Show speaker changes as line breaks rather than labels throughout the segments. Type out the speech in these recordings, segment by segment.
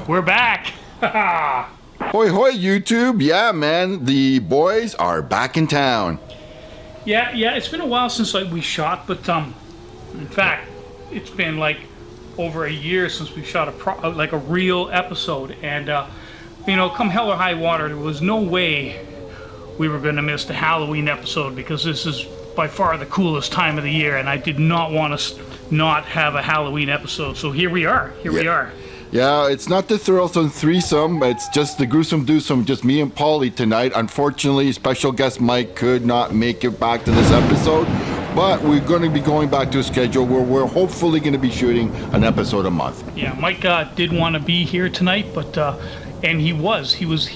We're back.
Hoy hoy YouTube, yeah man, the boys are back in town.
Yeah, it's been a while since we shot, but in fact, it's been like over a year since we shot a real episode, and come hell or high water, there was no way we were going to miss the Halloween episode because this is by far the coolest time of the year, and I did not want us not have a Halloween episode. So here we are. We are.
Yeah, it's not the Thrillsome Threesome, it's just the Gruesome Dewsome, just me and Polly tonight. Unfortunately, special guest Mike could not make it back to this episode, but we're going to be going back to a schedule where we're hopefully going to be shooting an episode a month.
Yeah, Mike did want to be here tonight, but and he promised he was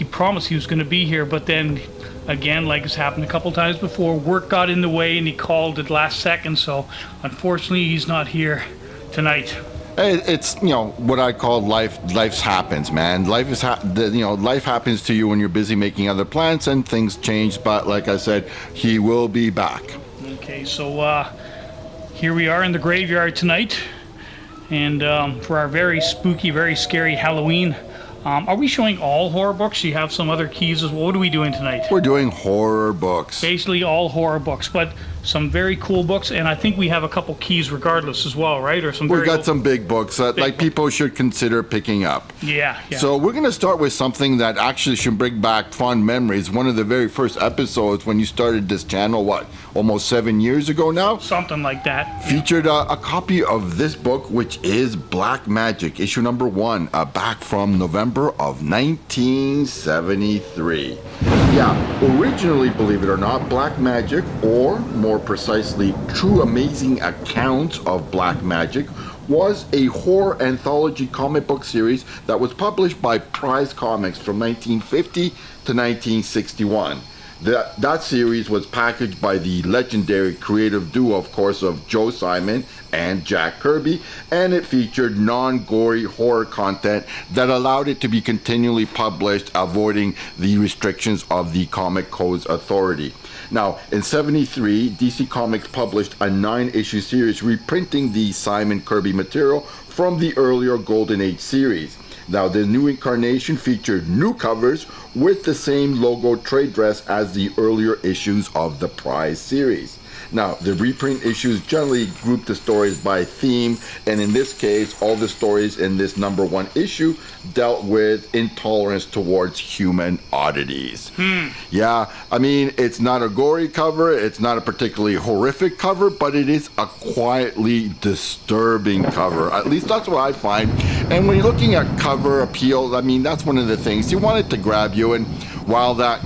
going to be here, but then again, like it's happened a couple times before, work got in the way and he called at last second, so unfortunately he's not here tonight.
It's what I call life. Life happens, man. Life happens to you when you're busy making other plans and things change. But like I said, he will be back.
Okay, so here we are in the graveyard tonight, and for our very spooky, very scary Halloween. Are we showing all horror books? You have some other keys as well. What are we doing tonight?
We're doing horror books.
Basically all horror books, but some very cool books, and I think we have a couple keys regardless as well, right? Or some.
We've got some big books that people should consider picking up.
Yeah.
So we're going to start with something that actually should bring back fond memories. One of the very first episodes when you started this channel, almost 7 years ago now?
Something like that.
Featured a copy of this book, which is Black Magic, issue number 1, back from November of 1973. Yeah, originally, believe it or not, Black Magic, or more precisely, True Amazing Accounts of Black Magic, was a horror anthology comic book series that was published by Prize Comics from 1950 to 1961. That series was packaged by the legendary creative duo, of course, of Joe Simon and Jack Kirby, and it featured non-gory horror content that allowed it to be continually published, avoiding the restrictions of the Comic Codes Authority. Now, in 73, DC Comics published a 9-issue series reprinting the Simon Kirby material from the earlier Golden Age series. Now, the new incarnation featured new covers with the same logo trade dress as the earlier issues of the Prize series. Now, the reprint issues generally group the stories by theme, and in this case, all the stories in this number 1 issue dealt with intolerance towards human oddities. Yeah, I mean, it's not a gory cover, it's not a particularly horrific cover, but it is a quietly disturbing cover. At least that's what I find. And when you're looking at cover appeal, I mean, that's one of the things. You want it to grab you, and while that,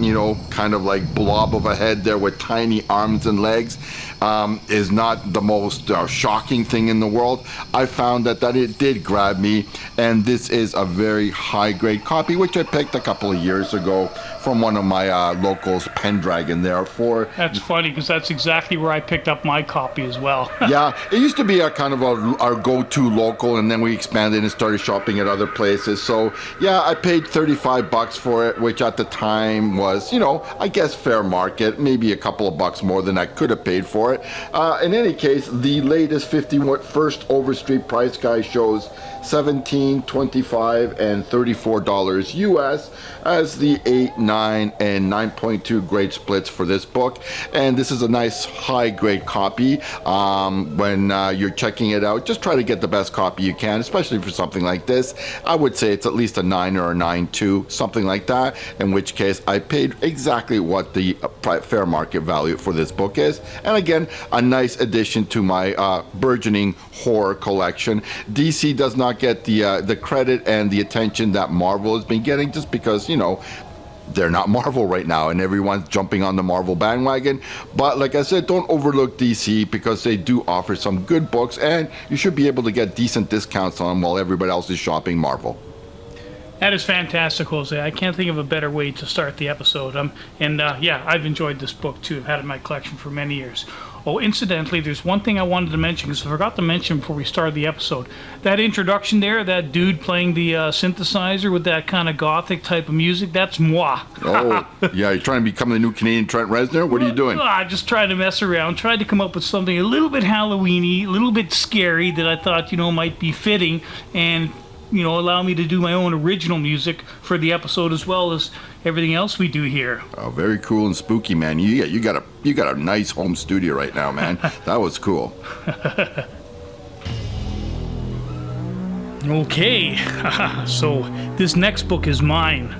kind of like blob of a head there with tiny arms and legs is not the most shocking thing in the world, I found that it did grab me, and this is a very high-grade copy, which I picked a couple of years ago from one of my locals, Pendragon, there for...
That's funny, because that's exactly where I picked up my copy as well.
Yeah, it used to be our go-to local, and then we expanded and started shopping at other places. So, yeah, I paid $35 for it, which at the time was, I guess fair market, maybe a couple of bucks more than I could have paid for it. In any case, the latest 51st Overstreet price guide shows $17, $25, and $34 US as the 8, 9, and 9.2 grade splits for this book. And this is a nice high-grade copy. When you're checking it out, just try to get the best copy you can, especially for something like this. I would say it's at least a 9 or a 9.2, something like that, in which case I paid exactly what the fair market value for this book is. And again, a nice addition to my burgeoning horror collection. DC does not get the credit and the attention that Marvel has been getting, just because they're not Marvel right now and everyone's jumping on the Marvel bandwagon. But like I said, don't overlook DC, because they do offer some good books, and you should be able to get decent discounts on them while everybody else is shopping Marvel.
That is fantastic, Jose. I can't think of a better way to start the episode. I've enjoyed this book too. I've had it in my collection for many years. Oh, incidentally, there's one thing I wanted to mention, because I forgot to mention before we started the episode. That introduction there, that dude playing the synthesizer with that kind of gothic type of music, that's moi.
Oh, yeah, you're trying to become the new Canadian Trent Reznor? What are you doing?
Just trying to mess around, tried to come up with something a little bit Halloween-y, a little bit scary that I thought, might be fitting, and allow me to do my own original music for the episode as well as everything else we do here.
Oh, very cool and spooky, man. You got a nice home studio right now, man. That was cool.
Okay, so this next book is mine.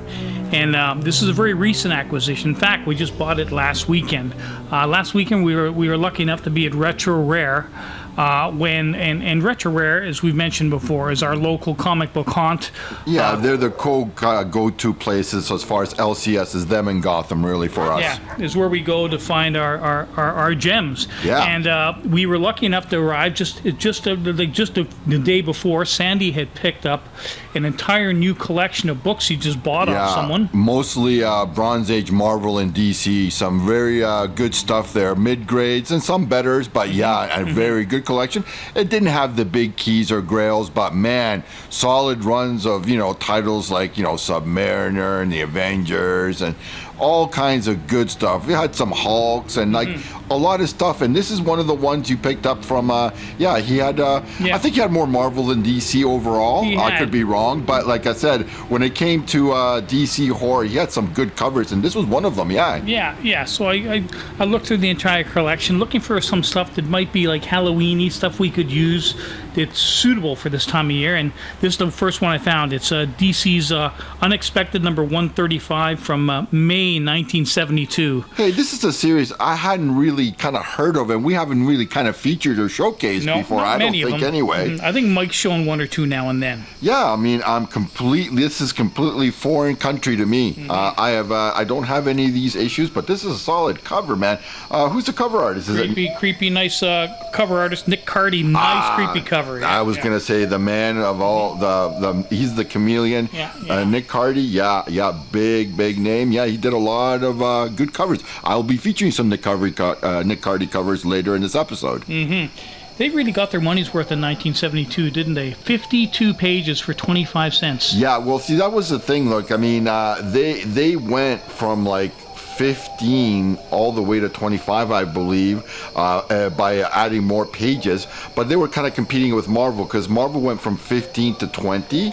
And this is a very recent acquisition. In fact, we just bought it last weekend. Last weekend we were lucky enough to be at Retro Rare. And Retro Rare, as we've mentioned before, is our local comic book haunt.
Yeah, they're the go-to places as far as LCS is them in Gotham, really, for us.
Yeah, is where we go to find our gems.
Yeah.
And we were lucky enough to arrive just the day before. Sandy had picked up an entire new collection of books he just bought off someone.
Mostly Bronze Age Marvel and DC. Some very good stuff there, mid-grades and some betters, but a very good collection. It didn't have the big keys or grails, but man, solid runs of titles like Submariner and the Avengers and all kinds of good stuff. We had some Hulks and a lot of stuff, and this is one of the ones you picked up from he had I think he had more Marvel than DC overall. I could be wrong, but like I said, when it came to DC horror, he had some good covers, and this was one of them.
So I looked through the entire collection looking for some stuff that might be like Halloween-y stuff we could use that's suitable for this time of year, and this is the first one I found. It's DC's Unexpected number 135 from May 1972.
Hey, this is a series I hadn't really kind of heard of, and we haven't really kind of featured or showcased before. I don't think anyway.
I think Mike's shown one or two now and then.
Yeah, I mean, this is completely foreign country to me. I don't have any of these issues, but this is a solid cover, man. Who's the cover artist?
Creepy, nice cover artist, Nick Cardy. Nice, creepy cover.
I was gonna say the man of all he's the chameleon. Nick Cardy. Big name. Yeah, he did a lot of good covers. I'll be featuring some Nick Cardy covers later in this episode.
They really got their money's worth in 1972, didn't they? 52 pages for 25 cents.
Yeah, well, see, that was the thing. Look, I mean, they went from like 15 all the way to 25, I believe, by adding more pages. But they were kind of competing with Marvel because Marvel went from 15 to 20.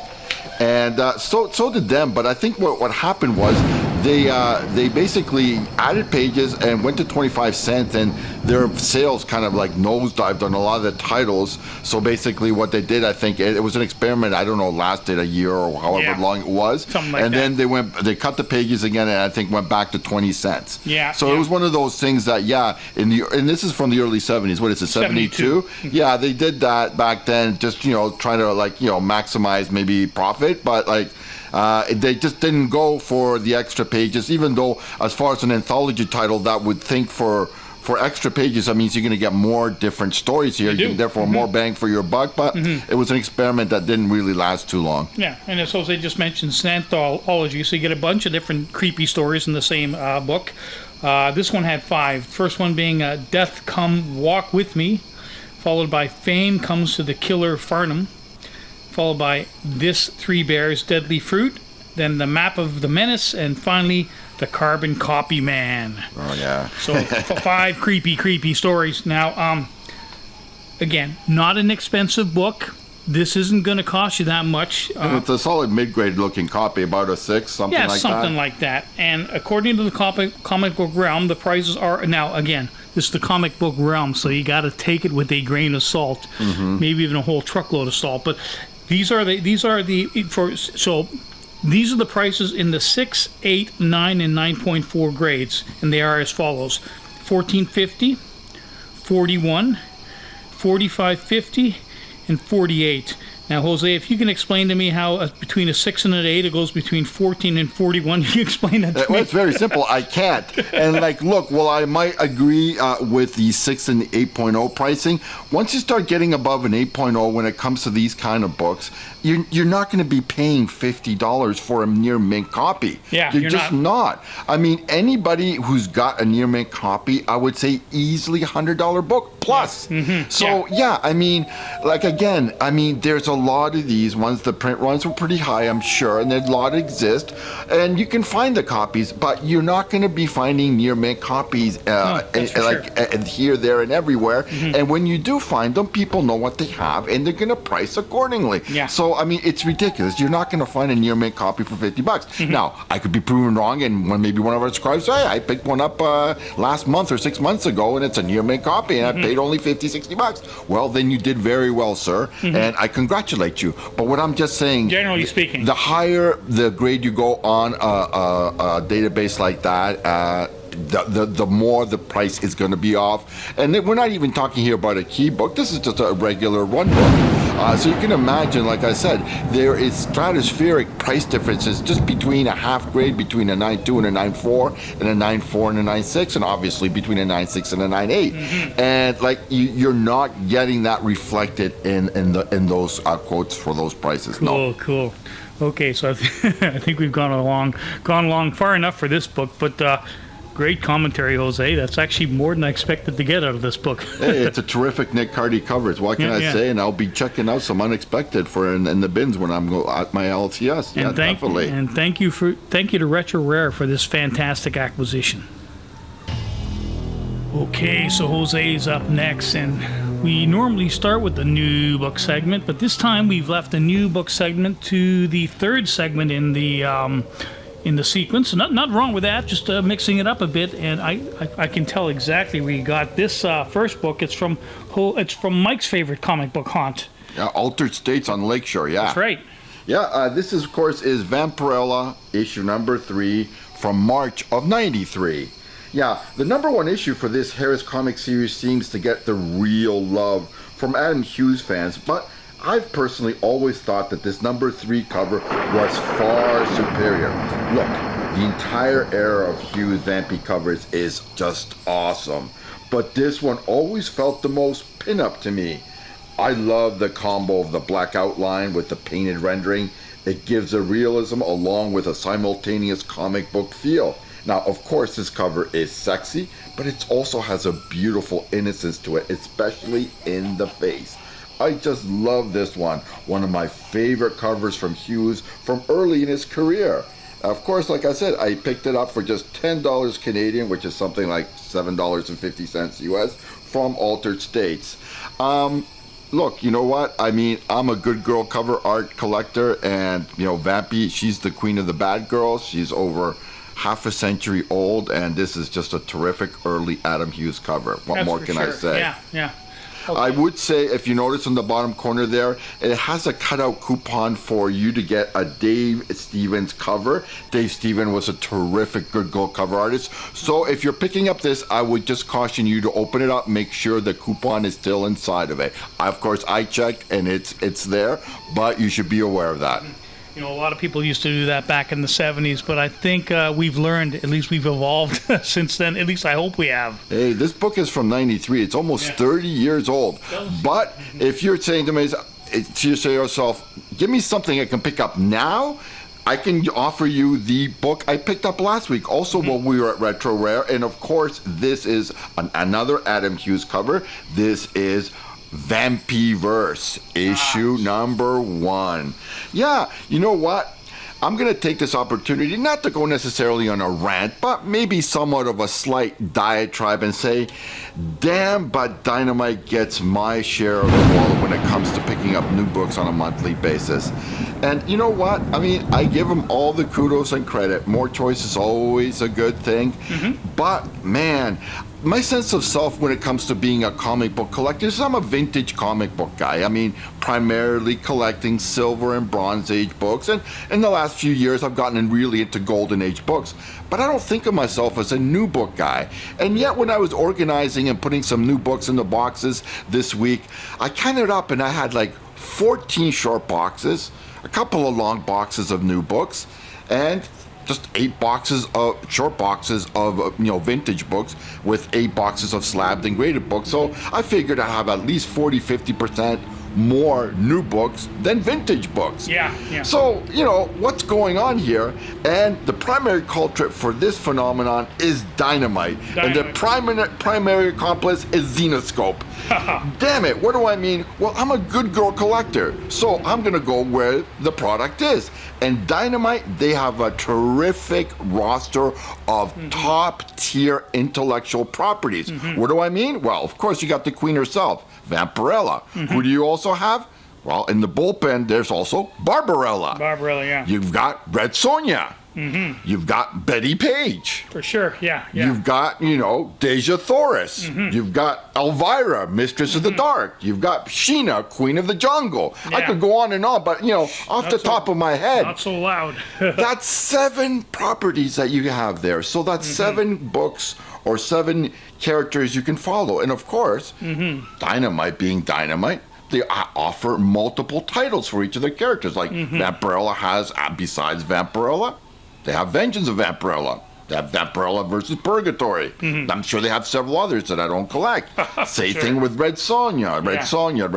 And so did them, but I think what happened was they basically added pages and went to 25 cents, and their sales kind of like nosedived on a lot of the titles. So basically what they did, I think it was an experiment, I don't know, lasted a year or however long it was.
Something like
and
that.
then they cut the pages again, and I think went back to 20 cents. So it was one of those things that, and this is from the early 70s. What is it, 72? Yeah, they did that back then, just, trying to maximize maybe profit. But they just didn't go for the extra pages, even though as far as an anthology title, that would think for extra pages, that means you're going to get more different stories here. You therefore more bang for your buck. But it was an experiment that didn't really last too long.
Yeah, and as they just mentioned, it's an anthology, so you get a bunch of different creepy stories in the same book. This one had 5. First one being Death Come Walk With Me, followed by Fame Comes to the Killer Farnham, followed by This Three Bears Deadly Fruit, then The Map of the Menace, and finally The Carbon Copy Man.
Oh, yeah.
So 5 creepy stories. Now, again, not an expensive book. This isn't going to cost you that much.
It's a solid mid-grade looking copy, about a 6, something like that. Yeah,
something like that. And according to the comic book realm, the prices are, now again, this is the comic book realm, so you got to take it with a grain of salt, maybe even a whole truckload of salt. But these are the prices in the 6, 8, 9, and 9.4 grades, and they are as follows: $14.50, $41, $45.50, and $48. Now, Jose, if you can explain to me how between a 6 and an 8, it goes between 14 and 41, you explain that to me.
Well, it's very simple. I can't. And look, I might agree with the 6 and the 8.0 pricing. Once you start getting above an 8.0 when it comes to these kind of books, you're not going to be paying $50 for a near mint copy.
Yeah,
you're just not. I mean, anybody who's got a near mint copy, I would say easily $100 book plus.
Yeah.
So I mean, again, there's a lot of these ones, the print runs were pretty high, I'm sure, and a lot exist, and you can find the copies, but you're not going to be finding near mint copies here, there, and everywhere. And when you do find them, people know what they have, and they're going to price accordingly.
Yeah.
So I mean, it's ridiculous. You're not going to find a near mint copy for $50. Now, I could be proven wrong, and maybe one of our subscribers say, I picked one up last month or 6 months ago, and it's a near mint copy, and I paid only $50-$60. Well, then you did very well, sir, and I congratulate you. But what I'm just saying,
Generally speaking,
the higher the grade you go on a database like that, the more the price is going to be off. And we're not even talking here about a key book. This is just a regular run book. So you can imagine, like I said, there is stratospheric price differences just between a half grade, between a 9.2 and a 9.4, and a 9.4 and a 9.6, and obviously between a 9.6 and a 9.8. And like you're not getting that reflected in those quotes for those prices. No.
Cool. Okay, so I think we've gone along far enough for this book, but great commentary, Jose. That's actually more than I expected to get out of this book.
Hey, it's a terrific Nick Cardy covers. What can I say? And I'll be checking out some unexpected for in the bins when I'm at my LTS.
And
definitely.
And thank you to Retro Rare for this fantastic acquisition. Okay, so Jose's up next, and we normally start with the new book segment, but this time we've left the new book segment to the third segment in the sequence. Not wrong with that, just mixing it up a bit, and I can tell exactly where you got this first book. It's from Mike's favorite comic book haunt.
Yeah, Altered States on Lakeshore, yeah.
That's right.
Yeah, this is, of course, is Vampirella, issue number 3 from March of 93. Yeah, the number 1 issue for this Harris comic series seems to get the real love from Adam Hughes fans, but I've personally always thought that this number 3 cover was far superior. Look, the entire era of Hughes Vampy covers is just awesome, but this one always felt the most pin-up to me. I love the combo of the black outline with the painted rendering. It gives a realism along with a simultaneous comic book feel. Now, of course, this cover is sexy, but it also has a beautiful innocence to it, especially in the face. I just love this one. One of my favorite covers from Hughes from early in his career. Of course, like I said, I picked it up for just $10 Canadian, which is something like $7.50 US, from Altered States. Look, you know what? I mean, I'm a good girl cover art collector, and, you know, Vampy, she's the queen of the bad girls. She's over half a century old, and this is just a terrific early Adam Hughes cover. What more can I say?
Yeah.
Okay. I would say, if you notice in the bottom corner there, it has a cutout coupon for you to get a Dave Stevens cover. Dave Stevens was a terrific good girl cover artist. So if you're picking up this, I would just caution you to open it up, make sure the coupon is still inside of it. Of course, I checked and it's there, but you should be aware of that.
You know, a lot of people used to do that back in the 70s, but I think we've learned, at least we've evolved since then. At least I hope we have.
Hey, this book is from 93. It's almost 30 years old. But if you're saying to yourself, give me something I can pick up now, I can offer you the book I picked up last week, also when we were at Retro Rare. And of course, this is another Adam Hughes cover. This is Vampyverse, issue number 1. Yeah, you know what? I'm going to take this opportunity not to go necessarily on a rant, but maybe somewhat of a slight diatribe and say, damn, but Dynamite gets my share of the wallet when it comes to picking up new books on a monthly basis. And you know what? I mean, I give him all the kudos and credit. More choice is always a good thing. But, man, my sense of self when it comes to being a comic book collector is I'm a vintage comic book guy. I mean, primarily collecting Silver and Bronze Age books, and in the last few years I've gotten really into Golden Age books, but I don't think of myself as a new book guy. And yet when I was organizing and putting some new books in the boxes this week, I counted up and I had like 14 short boxes, a couple of long boxes of new books, and just 8 boxes of short boxes of vintage books with 8 boxes of slabbed and graded books. So I figured I have at least 40-50% more new books than vintage books.
Yeah.
So, what's going on here? And the primary culprit for this phenomenon is Dynamite. And the primary accomplice is Zenoscope. Damn it, what do I mean? Well, I'm a good girl collector, so I'm gonna go where the product is. And Dynamite, they have a terrific roster of top tier intellectual properties. What do I mean? Well, of course, you got the queen herself, Vampirella. Who do you also have? Well, in the bullpen, there's also Barbarella.
Barbarella, yeah.
You've got Red Sonja. You've got Betty Page.
For sure, yeah.
You've got, Deja Thoris. You've got Elvira, Mistress of the Dark. You've got Sheena, Queen of the Jungle. I
Yeah.
could go on and on, but, off the top of my head,
Not so loud.
that's 7 properties that you have there. So that's 7 books or 7 characters you can follow. And of course, Dynamite being Dynamite, they offer multiple titles for each of their characters. Like Vampirella has, besides Vampirella, they have Vengeance of Vampirella. They have Vampirella versus Purgatory. I'm sure they have several others that I don't collect. Same
Sure.
thing with Red Sonja. Red
Yeah.
Sonja,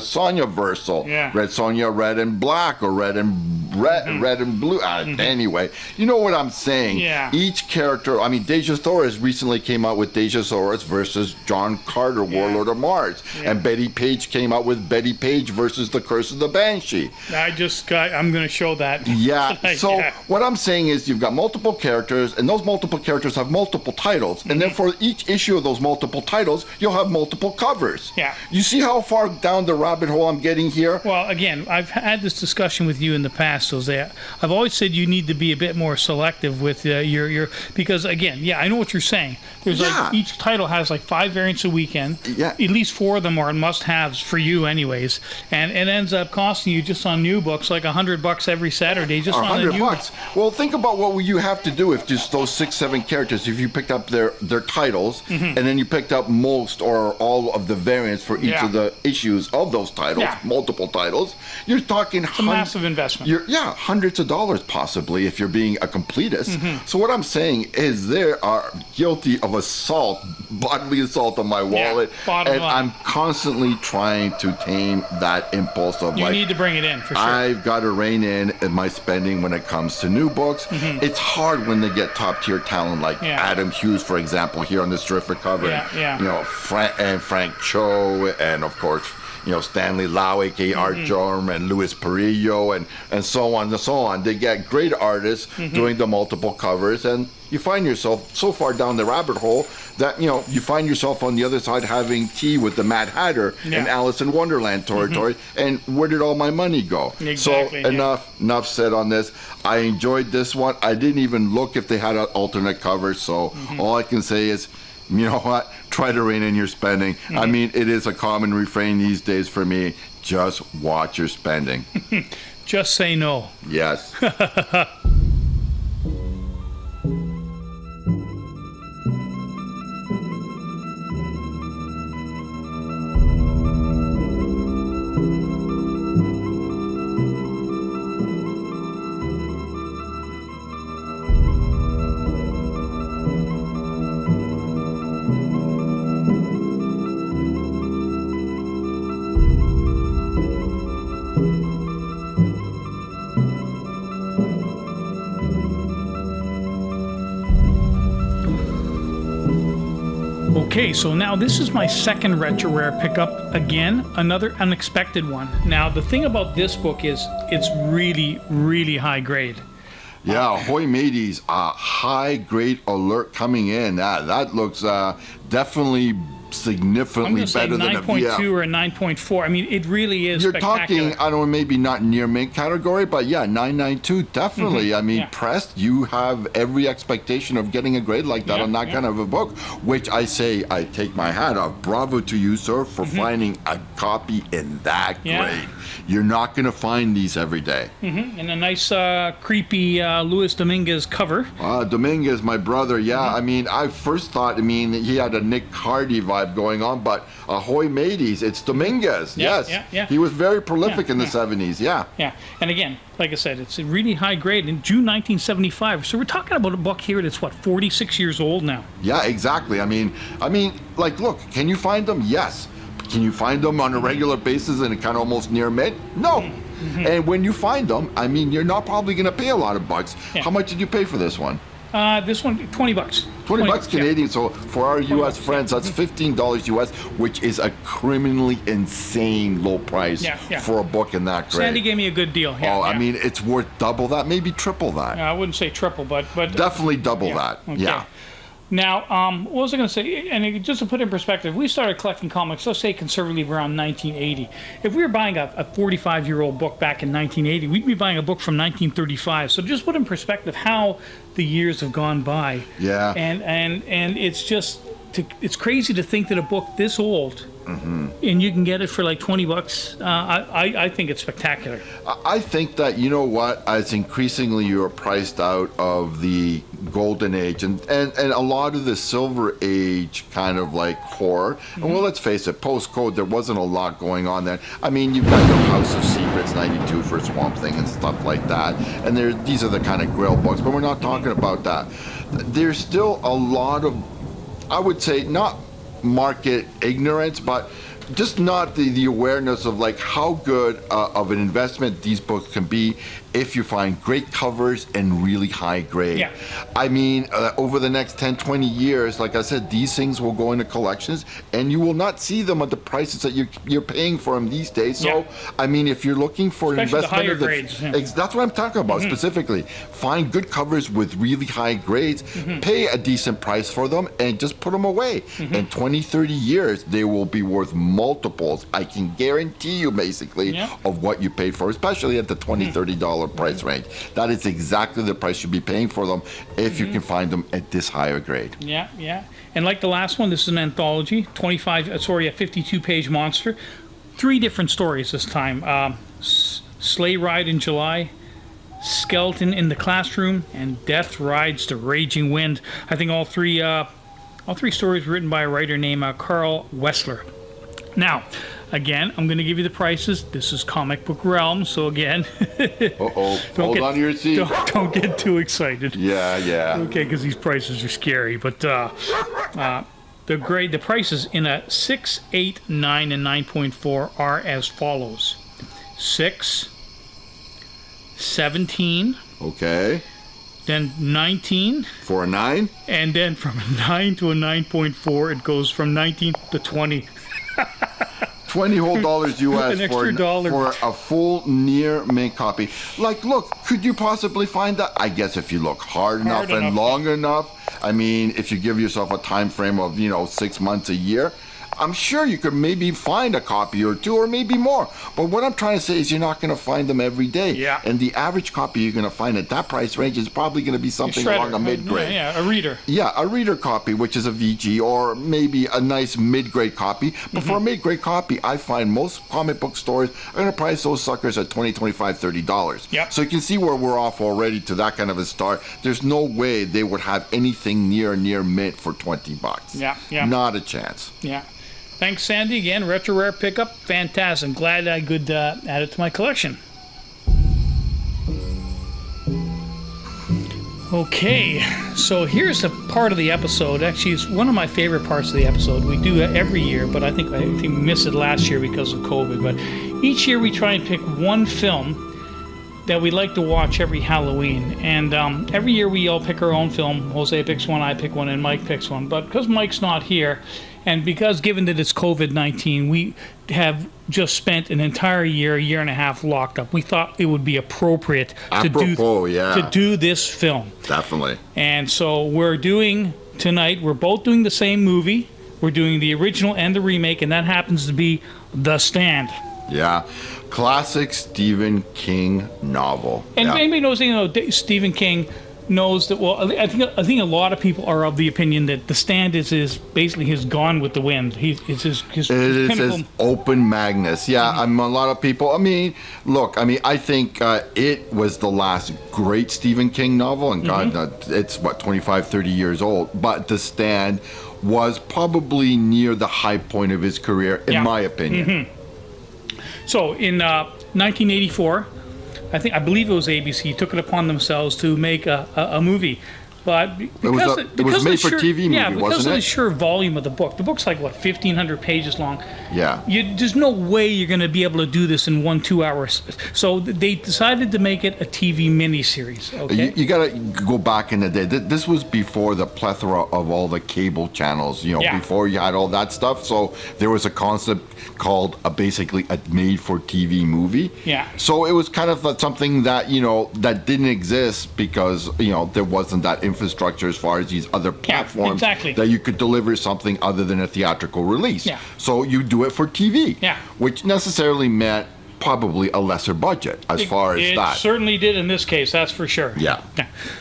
Sonja Versal.
Yeah.
Red Sonja Red and Black or Red and Blue. Anyway, you know what I'm saying.
Yeah.
Each character, I mean, Deja Thoris recently came out with Deja Thoris versus John Carter, Warlord of Mars.
Yeah.
And Betty Page came out with Betty Page versus the Curse of the Banshee.
I'm going to show that.
Yeah, so
Yeah.
what I'm saying is you've got multiple characters, and those multiple characters have multiple titles, and then for each issue of those multiple titles, you'll have multiple covers.
Yeah.
You see how far down the rabbit hole I'm getting here?
Well, again, I've had this discussion with you in the past, Jose. I've always said you need to be a bit more selective with your because again, yeah, I know what you're saying. There's
Yeah.
like each title has like 5 variants a weekend.
Yeah.
At least 4 of them are must-haves for you, anyways. And it ends up costing you just on new books like $100 every Saturday just on the new.
$100. Well, think about what you have to do if just those 6-7 characters. If you picked up their titles, and then you picked up most or all of the variants for each
Yeah.
of the issues of those titles,
Yeah.
multiple titles, you're talking
It's a massive investment.
hundreds of dollars possibly if you're being a completist. So what I'm saying is they are guilty of assault, bodily assault on my wallet,
bottom
and
line.
I'm constantly trying to tame that impulse of
You
like,
need to bring it in for sure.
I've got to rein in my spending when it comes to new books. It's hard when they get top tier talent like
Yeah.
Adam Hughes, for example, here on this terrific cover.
Yeah.
Frank Cho, and of course, Stanley Lau, aka Art Jorm, and Luis Perillo, and so on and so on. They get great artists doing the multiple covers, and you find yourself so far down the rabbit hole that you find yourself on the other side having tea with the Mad Hatter
Yeah.
and Alice in Wonderland territory. And where did all my money go?
Exactly,
So
yeah.
enough said on this. I enjoyed this one. I didn't even look if they had an alternate cover. So all I can say is, you know what? Try to rein in your spending. I mean, it is a common refrain these days for me. Just watch your spending.
Just say no.
Yes.
Okay, so now this is my second retro rare pickup. Again, another unexpected one. Now, the thing about this book is it's really, really high grade.
Yeah, Ahoy Mateys, high grade alert coming in. That looks definitely
I'm
significantly
going to say
better than a
9.2
VF.
or a 9.4. I mean, it really is
You're
spectacular.
talking, I don't know, maybe not near mint category, but yeah, 992, definitely. I mean,
Yeah.
pressed, you have every expectation of getting a grade like that
Yeah,
on that
yeah.
kind of a book, which I say, I take my hat off. Bravo to you, sir, for finding a copy in that
Yeah.
grade. You're not going to find these every day.
And a nice, creepy Luis Dominguez cover.
Dominguez, my brother, yeah. I mean, I first thought, he had a Nick Hardy vibe going on, but Ahoy Mateys, it's Dominguez.
Yeah,
Yes.
yeah.
He was very prolific
Yeah,
in the
yeah.
70s, yeah.
Yeah, and again, like I said, it's a really high grade in June 1975. So we're talking about a book here that's, 46 years old now.
Yeah, exactly. I mean, like, look, can you find them? Yes. Can you find them on a regular basis and kind of almost near mint? No. And when you find them, you're not probably going to pay a lot of bucks.
Yeah.
How much did you pay for this one?
This one, $20.
20 bucks
yeah.
Canadian. So for our U.S.
bucks,
friends, that's $15 U.S., which is a criminally insane low price
Yeah, yeah.
for a book in that grade.
Sandy gave me a good deal. Yeah,
Oh,
yeah.
I mean, it's worth double that, maybe triple that.
I wouldn't say triple, but
Definitely double
yeah,
that.
okay.
Yeah.
Now, what was I going to say? And just to put in perspective, we started collecting comics, let's say conservatively around 1980. If we were buying a 45-year-old book back in 1980, we'd be buying a book from 1935. So just put in perspective how the years have gone by.
Yeah.
And it's just, it's crazy to think that a book this old, and you can get it for like $20. I think it's spectacular.
I think that, you know what, as increasingly you're priced out of the golden age and a lot of the silver age kind of like horror, and well, let's face it, post-code, there wasn't a lot going on then. I mean, you've got your House of Secrets 92 for Swamp Thing and stuff like that, and these are the kind of Grail books, but we're not talking about that. There's still a lot of, I would say, not market ignorance, but just not the awareness of like how good of an investment these books can be if you find great covers and really high grade.
Yeah.
I mean, over the next 10, 20 years, like I said, these things will go into collections and you will not see them at the prices that you're paying for them these days. So,
Yeah.
I mean, if you're looking for an
Especially the
investment
higher
of the,
grades, yeah.
that's what I'm talking about specifically. Find good covers with really high grades, pay a decent price for them, and just put them away. In 20, 30 years, they will be worth multiples, I can guarantee you, basically,
Yeah.
of what you paid for, especially at the $20, $30 price range. That is exactly the price you'll be paying for them if you can find them at this higher grade.
Yeah, yeah. And like the last one, this is an anthology, a 52-page monster. 3 different stories this time. Sleigh Ride in July, Skeleton in the Classroom, and Death Rides the Raging Wind. I think all three stories were written by a writer named Carl Wessler. Now, again, I'm going to give you the prices. This is Comic Book Realm, so again,
Uh-oh. Hold on to your seat.
don't get too excited.
Yeah, yeah.
Okay, because these prices are scary. But the prices in a 6, 8, 9, and 9.4 are as follows: 6, 17,
Okay.
then 19,
For a 9?
and then from a 9 to a 9.4, it goes from 19 to 20.
$20 whole dollars US
An extra dollar.
for a full near mint copy. Like, look, could you possibly find that? I guess if you look hard enough and
enough.
long enough. I mean, if you give yourself a time frame of, 6 months, a year, I'm sure you could maybe find a copy or two or maybe more. But what I'm trying to say is you're not going to find them every day.
Yeah.
And the average copy you're going to find at that price range is probably going to be something along a mid-grade.
Yeah, a reader.
Yeah, a reader copy, which is a VG, or maybe a nice mid-grade copy. But for a mid-grade copy, I find most comic book stores are going to price those suckers at $20, $25, $30.
Yep.
So you can see where we're off already to that kind of a start. There's no way they would have anything near mint for $20.
Yeah, yeah.
Not a chance.
Yeah. Thanks, Sandy. Again, Retro Rare pickup. Fantastic. Glad I could add it to my collection. Okay, so here's a part of the episode. Actually, it's one of my favorite parts of the episode. We do it every year, but I think we missed it last year because of COVID. But each year we try and pick one film that we like to watch every Halloween. And every year we all pick our own film. Jose picks one, I pick one, and Mike picks one. But because Mike's not here, and because given that it's COVID-19, we have just spent an entire year and a half locked up, we thought it would be appropriate to do this film.
Definitely.
And so we're doing both doing the same movie. We're doing the original and the remake, and that happens to be The Stand.
Yeah. Classic Stephen King novel.
And
yeah.
if anybody knows, Stephen King knows that. Well, I think a lot of people are of the opinion that The Stand is basically his Gone with the Wind. It's his pinnacle.
His Open Magnus. Yeah, a lot of people. I think it was the last great Stephen King novel, and God, it's 25, 30 years old. But The Stand was probably near the high point of his career, in my opinion.
So in 1984, I believe it was ABC, took it upon themselves to make a movie But because
it was made for TV movie,
yeah, because
wasn't
of the
it?
sheer volume of the book. The book's like what 1,500 pages long.
Yeah.
There's no way you're going to be able to do this in 1-2 hours. So they decided to make it a TV miniseries. Okay.
You got to go back in the day. This was before the plethora of all the cable channels,
Yeah.
before you had all that stuff. So there was a concept called basically a made-for-TV movie.
Yeah.
So it was kind of something that, that didn't exist because, there wasn't that infrastructure as far as these other platforms
exactly.
that you could deliver something other than a theatrical release.
Yeah.
So you do it for TV.
Yeah.
Which necessarily meant probably a lesser budget as far as
It
that.
certainly did in this case, that's for sure.
Yeah.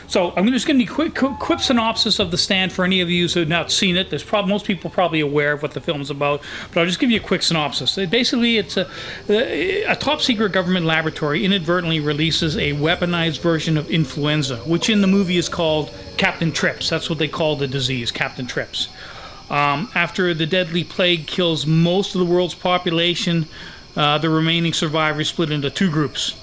So I'm just going to give you a quick synopsis of The Stand for any of you who have not seen it. Most people probably aware of what the film's about, but I'll just give you a quick synopsis. Basically, it's a top secret government laboratory inadvertently releases a weaponized version of influenza, which in the movie is called Captain Trips. That's what they call the disease, Captain Trips. After the deadly plague kills most of the world's population, the remaining survivors split into two groups.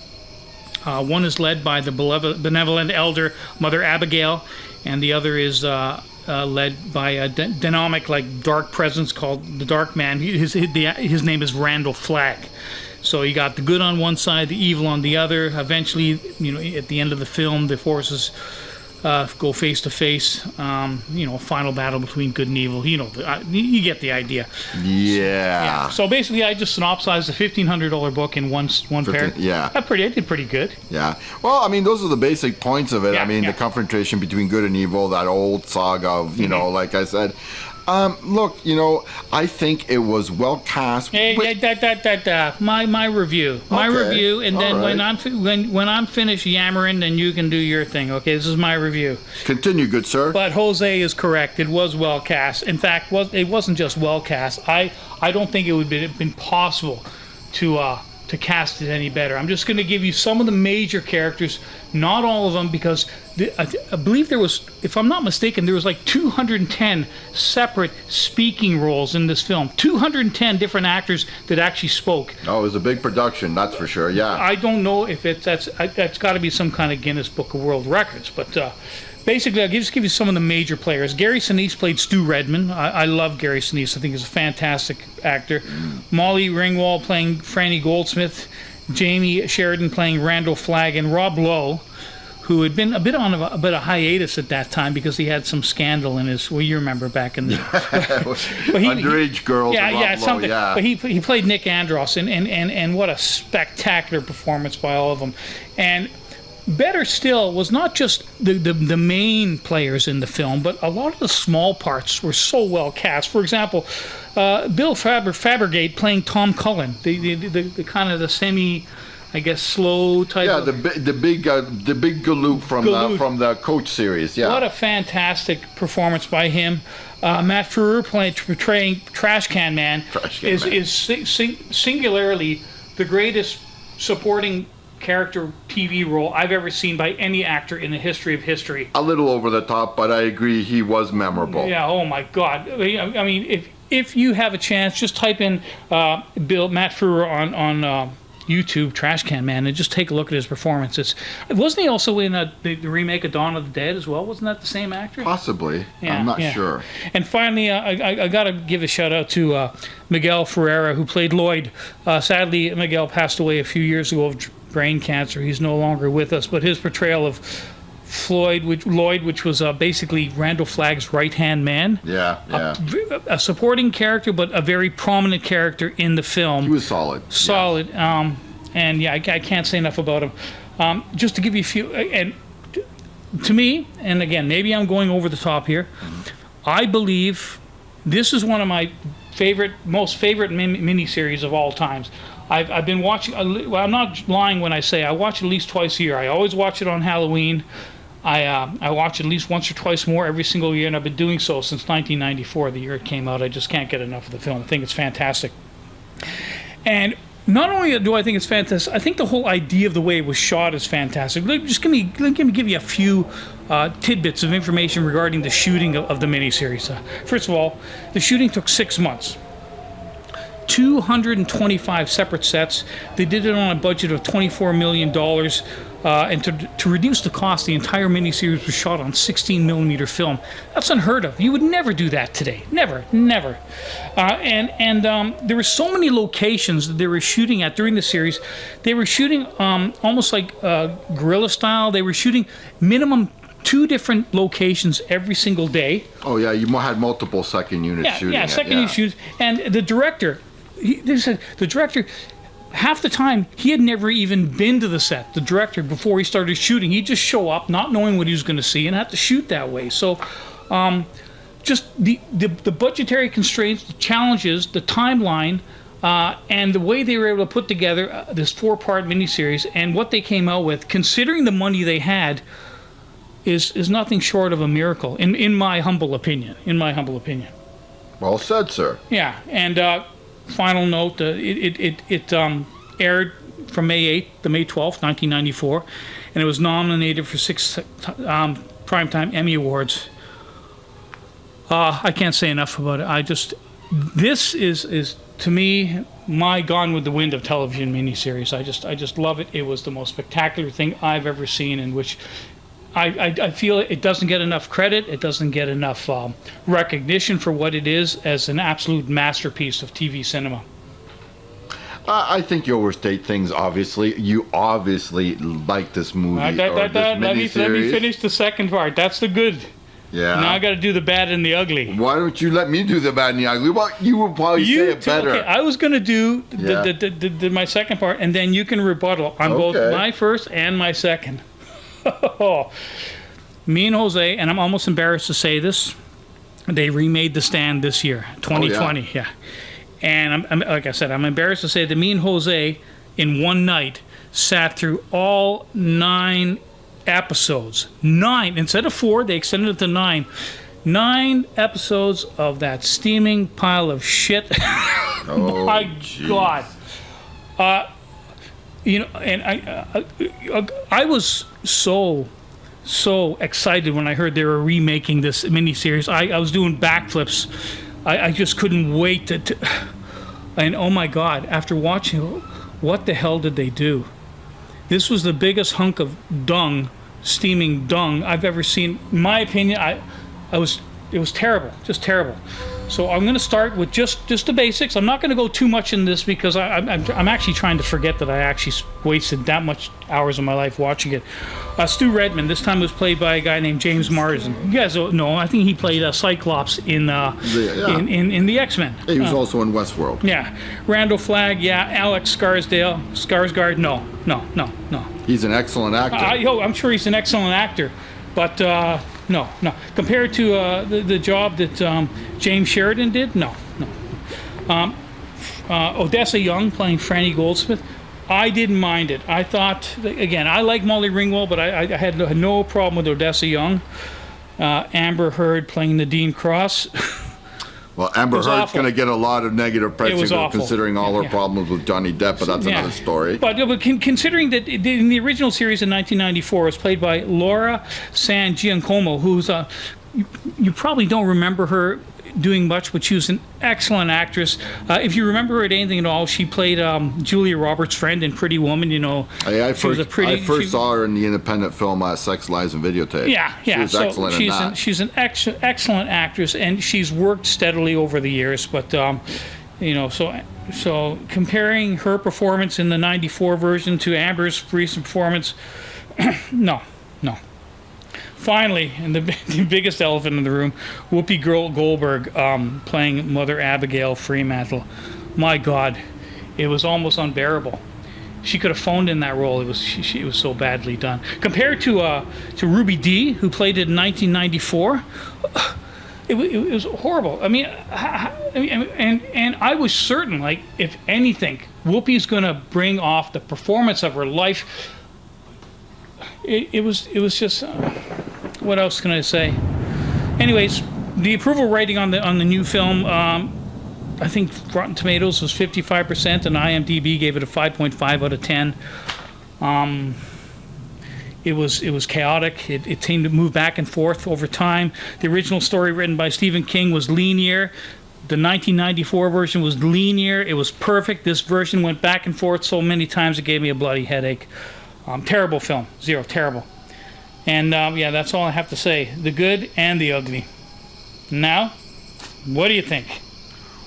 One is led by the benevolent elder Mother Abigail, and the other is led by a dynamic, dark presence called the Dark Man. His name is Randall Flagg. So you got the good on one side, the evil on the other. Eventually, at the end of the film, the forces go face to face. A final battle between good and evil. You get the idea.
Yeah.
So basically, I just synopsized a $1,500 book in one pair.
Yeah.
I did pretty good.
Yeah. Well, those are the basic points of it.
Yeah,
the confrontation between good and evil, that old saga of, like I said. Look, I think it was well cast.
Hey, my review,
Okay,
and then
all
when
right.
I'm finished yammering, then you can do your thing. Okay, this is my review.
Continue, good sir.
But Jose is correct. It was well cast. In fact, it wasn't just well cast. I don't think it would have been possible to cast it any better. I'm just going to give you some of the major characters, not all of them, because I believe there was, if I'm not mistaken, there was like 210 separate speaking roles in this film. 210 different actors that actually spoke.
Oh, it was a big production, that's for sure. Yeah.
I don't know if that's got to be some kind of Guinness Book of World Records, but basically, I'll just give you some of the major players. Gary Sinise played Stu Redman. I love Gary Sinise. I think he's a fantastic actor. Molly Ringwald playing Franny Goldsmith. Jamie Sheridan playing Randall Flagg. And Rob Lowe, who had been a bit on a bit of hiatus at that time because he had some scandal in his. Well, you remember back in the
underage girls.
Yeah,
and Rob Lowe,
something.
yeah.
But he played Nick Andros, and what a spectacular performance by all of them. And better still was not just the main players in the film, but a lot of the small parts were so well cast. For example, Bill Fabergate playing Tom Cullen, the kind of the semi, I guess, slow type.
Yeah,
of,
the big Galoot from the Coach series. Yeah.
What a fantastic performance by him. Matt Frewer portraying Trash Can Man is singularly the greatest supporting character TV role I've ever seen by any actor in the history of history.
A little over the top, but I agree he was memorable.
Yeah, oh my God. I mean, if you have a chance, just type in Matt Frewer on YouTube, Trash Can Man, and just take a look at his performance. Wasn't he also in the remake of Dawn of the Dead as well? Wasn't that the same actor?
Possibly.
Yeah,
I'm not
yeah.
sure.
And finally, I got to give a shout out to Miguel Ferreira, who played Lloyd. Sadly, Miguel passed away a few years ago of brain cancer. He's no longer with us, but his portrayal of Lloyd, which was basically Randall Flagg's right-hand man.
Yeah.
A supporting character, but a very prominent character in the film.
He was solid.
Solid. Yeah. And yeah, I can't say enough about him. Just to give you a few, and to me, and again, maybe I'm going over the top here, I believe this is one of my most favorite miniseries of all times. I've been watching, well, I'm not lying when I say I watch it at least twice a year. I always watch it on Halloween. I watch it at least once or twice more every single year, and I've been doing so since 1994, the year it came out. I just can't get enough of the film. I think it's fantastic. And not only do I think it's fantastic, I think the whole idea of the way it was shot is fantastic. Just give me give you a few tidbits of information regarding the shooting of the miniseries. First of all, the shooting took 6 months. 225 separate sets. They did it on a budget of $24 million. And to reduce the cost, the entire miniseries was shot on 16 millimeter film. That's unheard of. You would never do that today. Never, never. There were so many locations that they were shooting at during the series. They were shooting almost like guerrilla style. They were shooting minimum 2 different locations every single day.
Oh yeah, you had multiple second units shooting.
Yeah, second unit shoots. And the director, half the time he had never even been to the set. The director, before he started shooting, he'd just show up, not knowing what he was going to see, and have to shoot that way. So, just the budgetary constraints, the challenges, the timeline, and the way they were able to put together this 4-part miniseries and what they came out with, considering the money they had, is nothing short of a miracle, in my humble opinion.
Well said, sir.
Yeah, and final note: it aired from May 8th to May 12th, 1994, and it was nominated for 6 Primetime Emmy Awards. I can't say enough about it. This is to me my Gone with the Wind of television miniseries. I just love it. It was the most spectacular thing I've ever seen, in which I feel it doesn't get enough credit. It doesn't get enough recognition for what it is as an absolute masterpiece of TV cinema.
I think you overstate things, obviously. You obviously like this movie or this miniseries.
Let me finish the second part. That's the good.
Yeah.
Now I got to do the bad and the ugly.
Why don't you let me do the bad and the ugly? Well, you will probably say it better.
Okay, I was going to do my second part, and then you can rebuttal on both my first and my second. Me and Jose, and I'm almost embarrassed to say this, they remade The Stand this year, 2020. Oh, yeah. And I'm like I said, I'm embarrassed to say that me and Jose, in one night, sat through all 9 episodes. 9 instead of 4, they extended it to 9. 9 episodes of that steaming pile of shit.
Oh,
my
geez.
God. And I was so excited when I heard they were remaking this miniseries. I was doing backflips. I just couldn't wait to. And oh my God! After watching, what the hell did they do? This was the biggest hunk of dung, steaming dung I've ever seen. In my opinion, it was terrible, just terrible. So I'm going to start with just the basics. I'm not going to go too much in this because I'm actually trying to forget that I actually wasted that much hours of my life watching it. Stu Redman, this time was played by a guy named James Marsden. You guys don't know, I think he played Cyclops in the X-Men.
Yeah, he was also in Westworld.
Yeah. Randall Flagg, yeah. Alex Skarsgård, no.
He's an excellent actor.
I'm sure he's an excellent actor, but no. Compared to the job that James Sheridan did, no. Odessa Young playing Franny Goldsmith, I didn't mind it. I thought, again, I like Molly Ringwald, but I had no problem with Odessa Young. Amber Heard playing Nadine Cross.
Well, Amber Heard's going to get a lot of negative press considering all her problems with Johnny Depp, but that's another story.
But considering that in the original series in 1994, it was played by Laura San Giacomo, who's you probably don't remember her doing much, but she was an excellent actress. If you remember her at anything at all, she played Julia Roberts' friend in Pretty Woman.
I first saw her in the independent film Sex, Lies, and Videotape.
Yeah.
She was excellent in that.
She's an excellent actress, and she's worked steadily over the years. But so comparing her performance in the '94 version to Amber's recent performance, no. Finally, and the biggest elephant in the room, Whoopi Goldberg playing Mother Abigail Fremantle. My God, it was almost unbearable. She could have phoned in that role. It was so badly done. Compared to Ruby Dee, who played it in 1994, it was horrible. I mean, and I was certain, like, if anything, Whoopi's going to bring off the performance of her life. It was just. What else can I say? Anyways, the approval rating on the new film, I think Rotten Tomatoes was 55%, and IMDb gave it a 5.5 out of 10. It was chaotic. It seemed to move back and forth over time. The original story written by Stephen King was linear. The 1994 version was linear. It was perfect. This version went back and forth so many times it gave me a bloody headache. Terrible film. Zero. Terrible. And yeah, that's all I have to say. The good and the ugly. Now, what do you think?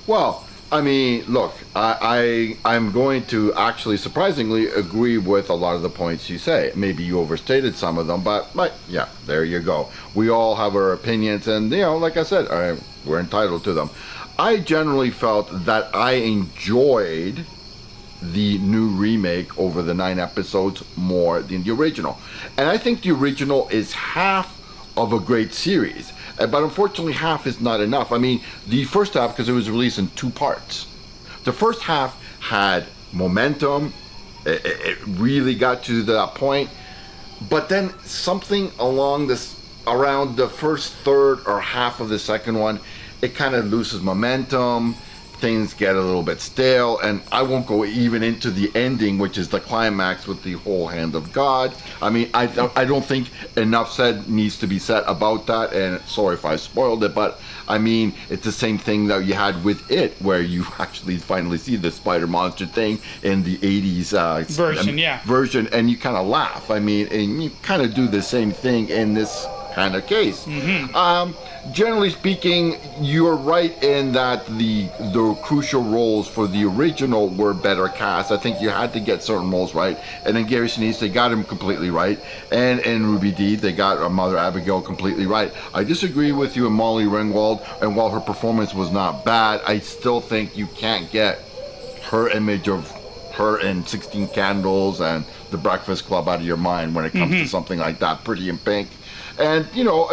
Well, I mean, look, I'm going to actually surprisingly agree with a lot of the points you say. Maybe you overstated some of them, but yeah, there you go. We all have our opinions, and like I said, we're entitled to them. I generally felt that I enjoyed the new remake over the 9 episodes more than the original, and I think the original is half of a great series. But unfortunately, half is not enough. I mean, the first half, because it was released in 2 parts. The first half had momentum. It really got to that point. But then something around the first third or half of the second one, it kind of loses momentum. Things get a little bit stale, and I won't go even into the ending, which is the climax with the whole hand of God. I mean, I don't think enough needs to be said about that, and sorry if I spoiled it, but I mean, it's the same thing that you had with It, where you actually finally see the spider monster thing in the 80s version, and you kind of laugh. I mean, and you kind of do the same thing in this kind of case. Generally speaking, you're right in that the crucial roles for the original were better cast. I think you had to get certain roles right, and in Gary Sinise, they got him completely right, and in Ruby Dee, they got Mother Abigail completely right. I disagree with you in Molly Ringwald, and while her performance was not bad, I still think you can't get her image of her in 16 Candles and The Breakfast Club out of your mind when it comes to something like that, Pretty in Pink. And,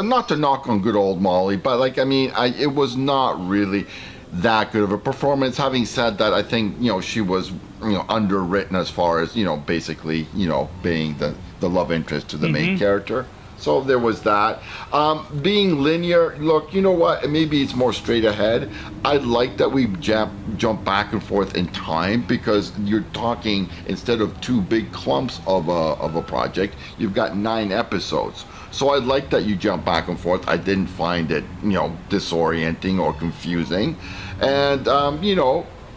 not to knock on good old Molly, but, it was not really that good of a performance. Having said that, I think, she was, underwritten as far as, basically, being the love interest to the main character. So there was that. Being linear, look, you know what? Maybe it's more straight ahead. I like that we jump back and forth in time, because you're talking, instead of 2 big clumps of a project, you've got 9 episodes. So I like that you jump back and forth. I didn't find it, disorienting or confusing. And,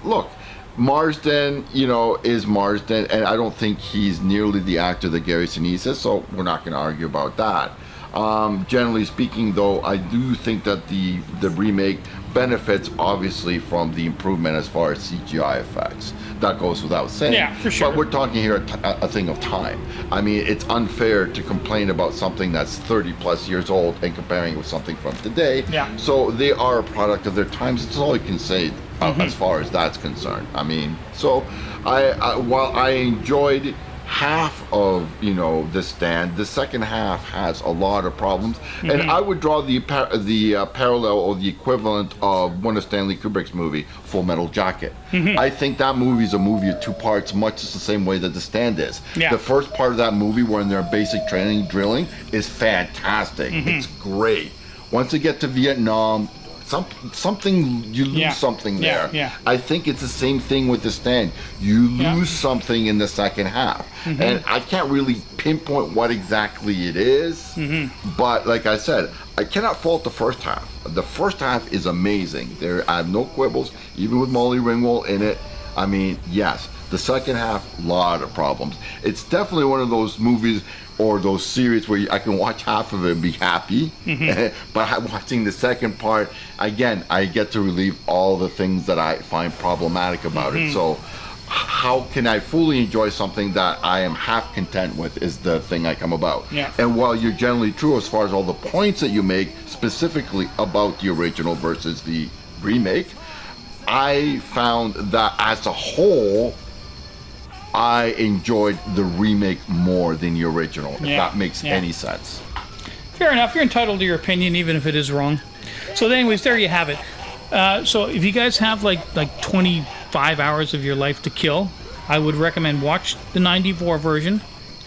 look, Marsden, is Marsden, and I don't think he's nearly the actor that Gary Sinise is, so we're not going to argue about that. Generally speaking, though, I do think that the remake benefits, obviously, from the improvement as far as CGI effects. That goes without saying.
Yeah, for sure.
But we're talking here a thing of time. I mean, it's unfair to complain about something that's 30 plus years old and comparing it with something from today.
Yeah.
So they are a product of their times. That's all you can say as far as that's concerned. I mean, so while I enjoyed half of The Stand, the second half has a lot of problems, and I would draw the parallel or the equivalent of one of Stanley Kubrick's movie, Full Metal Jacket. I think that movie is a movie of 2 parts, much the same way that The Stand is. The first part of that movie, when they're basic training drilling, is fantastic. It's great. Once they get to Vietnam, something you lose something there. I think it's the same thing with The Stand. You lose something in the second half, and I can't really pinpoint what exactly it is. But like I said, I cannot fault the first half. The first half is amazing. I have no quibbles, even with Molly Ringwald in it. I mean, yes. The second half, a lot of problems. It's definitely one of those movies or those series where I can watch half of it and be happy, but watching the second part, again, I get to relieve all the things that I find problematic about it. So how can I fully enjoy something that I am half content with is the thing I come about. And while you're generally true as far as all the points that you make, specifically about the original versus the remake, I found that as a whole, I enjoyed the remake more than the original, if that makes any sense.
Fair enough. You're entitled to your opinion, even if it is wrong. So anyways, there you have it. So if you guys have like 25 hours of your life to kill, I would recommend watch the 94 version,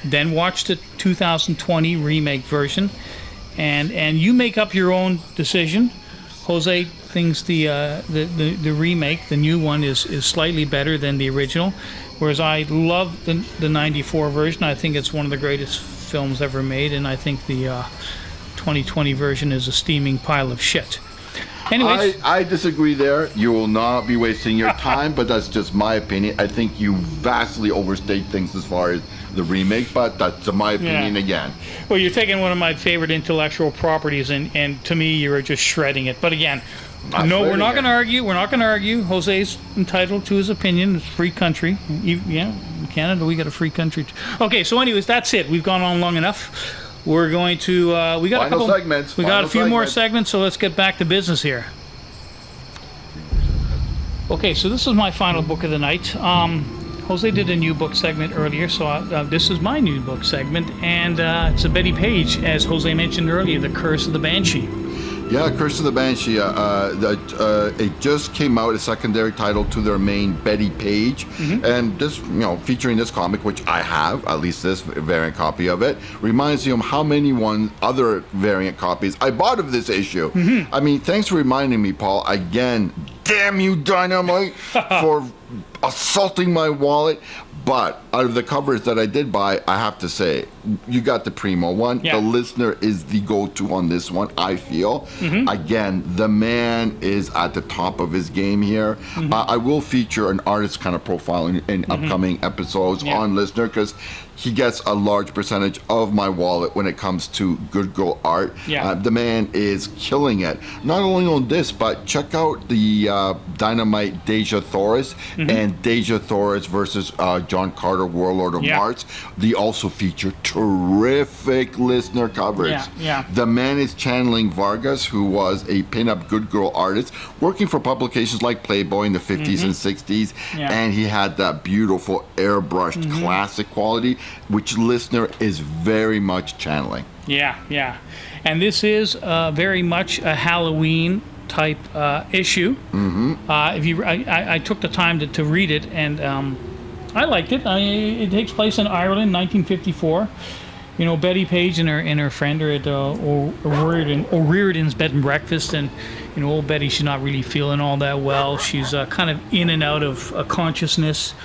then watch the 2020 remake version, and you make up your own decision. Jose thinks the remake, the new one, is slightly better than the original, whereas I love the 94 version. I think it's one of the greatest films ever made, and I think the 2020 version is a steaming pile of shit. Anyways,
I disagree there. You will not be wasting your time, but that's just my opinion. I think you vastly overstate things as far as the remake, but that's my opinion again.
well, you're taking one of my favorite intellectual properties, and to me, you're just shredding it. But again, no, we're not going to argue. We're not going to argue. Jose's entitled to his opinion. It's a free country. Yeah, in Canada, we got a free country. Okay, so anyways, that's it. We've gone on long enough. We're going to. We got a couple
segments.
We got a few more segments, so let's get back to business here. Okay, so this is my final book of the night. Jose did a new book segment earlier, so this is my new book segment, and it's a Betty Page, as Jose mentioned earlier, The Curse of the Banshee.
Yeah, Curse of the Banshee. It just came out, a secondary title to their main Betty Page, and this, featuring this comic, which I have, at least this variant copy of it, reminds you of how many other variant copies I bought of this issue. I mean, thanks for reminding me, Paul. Again, damn you, Dynamite, for assaulting my wallet. But out of the covers that I did buy, I have to say, you got the Primo one.
Yeah.
The listener is the go-to on this one, I feel. Again, the man is at the top of his game here. I will feature an artist kind of profile in upcoming episodes on listener, because he gets a large percentage of my wallet when it comes to Good Girl art. The man is killing it. Not only on this, but check out the Dynamite Deja Thoris and Deja Thoris versus John Carter, Warlord of Mars. They also feature terrific listener covers. The man is channeling Vargas, who was a pin-up Good Girl artist, working for publications like Playboy in the 50s and 60s, and he had that beautiful airbrushed classic quality, which listener is very much channeling.
Yeah. And this is very much a Halloween type issue. I took the time to read it, and I liked it. It takes place in Ireland, 1954. Betty Page and her friend are at O'Riordan's bed and breakfast, and old Betty, she's not really feeling all that well. She's kind of in and out of consciousness.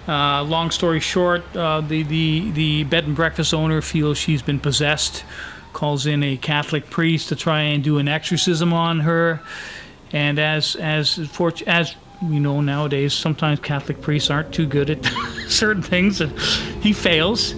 Long story short, the bed and breakfast owner feels she's been possessed, calls in a Catholic priest to try and do an exorcism on her, and as we know nowadays, sometimes Catholic priests aren't too good at certain things, and he fails.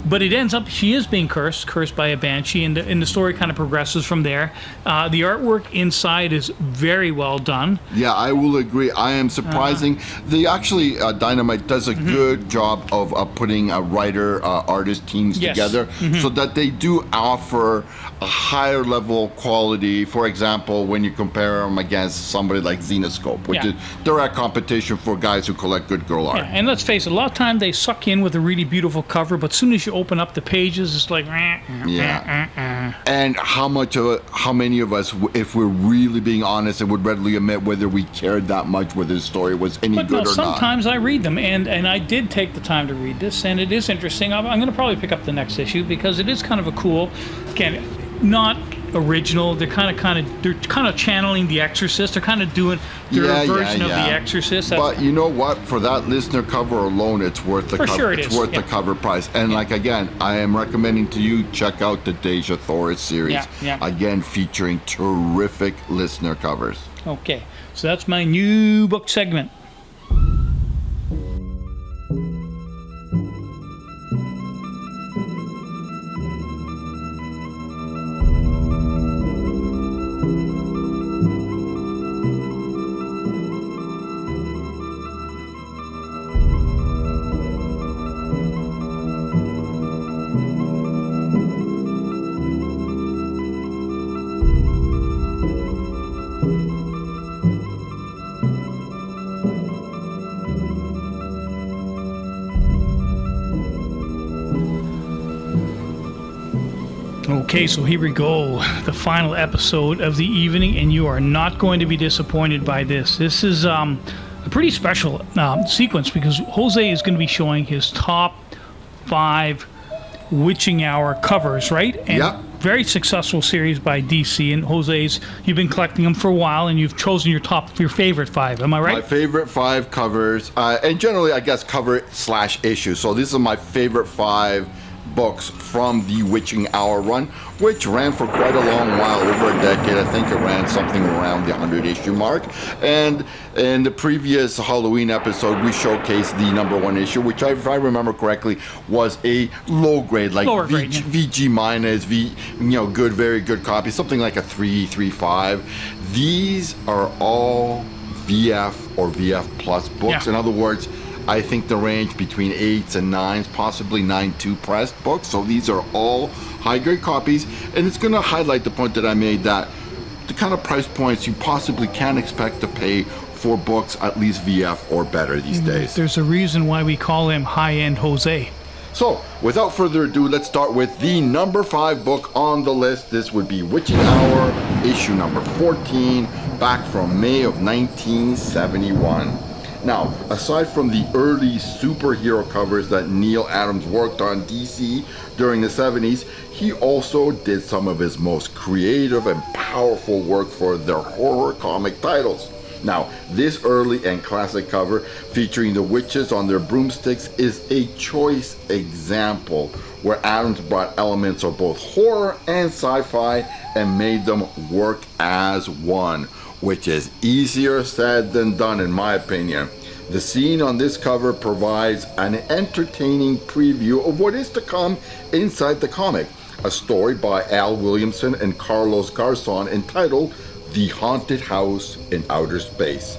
But it ends up she is being cursed by a banshee, and the story kind of progresses from there. The artwork inside is very well done.
Yeah, I will agree. I am surprising. Dynamite does a good job of putting a writer-artist teams together, so that they do offer a higher level of quality. For example, when you compare them against somebody like Xenoscope, which is direct competition for guys who collect Good Girl art.
And let's face it, a lot of time they suck in with a really beautiful cover, but as soon as you open up the pages, it's like
And how many of us, if we're really being honest, and would readily admit whether we cared that much whether the story was any good or not?
Sometimes I read them, and I did take the time to read this, and it is interesting. I'm going to probably pick up the next issue because it is kind of a cool, again, not original. They're kind of channeling The Exorcist. They're kind of doing their version of The Exorcist.
But you know what? For that listener cover alone, it's worth the cover.
Sure
it's worth the cover price. And again, I am recommending to you, check out the Deja Thoris series. Again, featuring terrific listener covers.
Okay, so that's my new book segment. Okay, so here we go. The final episode of the evening, and you are not going to be disappointed by this. This is a pretty special sequence because Jose is going to be showing his top 5 Witching Hour covers, right? And very successful series by DC, and Jose's, you've been collecting them for a while, and you've chosen your favorite 5. Am I right?
My favorite 5 covers, and generally, I guess, cover/issue. So these are my favorite 5 books from the Witching Hour run, which ran for quite a long while, over a decade. I think it ran something around the 100 issue mark. And in the previous Halloween episode, we showcased the #1 issue, which, if I remember correctly, was a low grade, like
Lower grade, yeah.
VG minus, good, very good copy, something like a 3.5. These are all VF or VF plus books.
Yeah.
In other words, I think the range between 8s and 9s, possibly 9.2 pressed books. So these are all high-grade copies, and it's going to highlight the point that I made, that the kind of price points you possibly can expect to pay for books, at least VF or better these days.
There's a reason why we call him high-end Jose.
So, without further ado, let's start with the #5 book on the list. This would be Witching Hour, issue number 14, back from May of 1971. Now, aside from the early superhero covers that Neil Adams worked on DC during the 70s, he also did some of his most creative and powerful work for their horror comic titles. Now, this early and classic cover featuring the witches on their broomsticks is a choice example where Adams brought elements of both horror and sci-fi and made them work as one, which is easier said than done in my opinion. The scene on this cover provides an entertaining preview of what is to come inside the comic, a story by Al Williamson and Carlos Garzon entitled The Haunted House in Outer Space.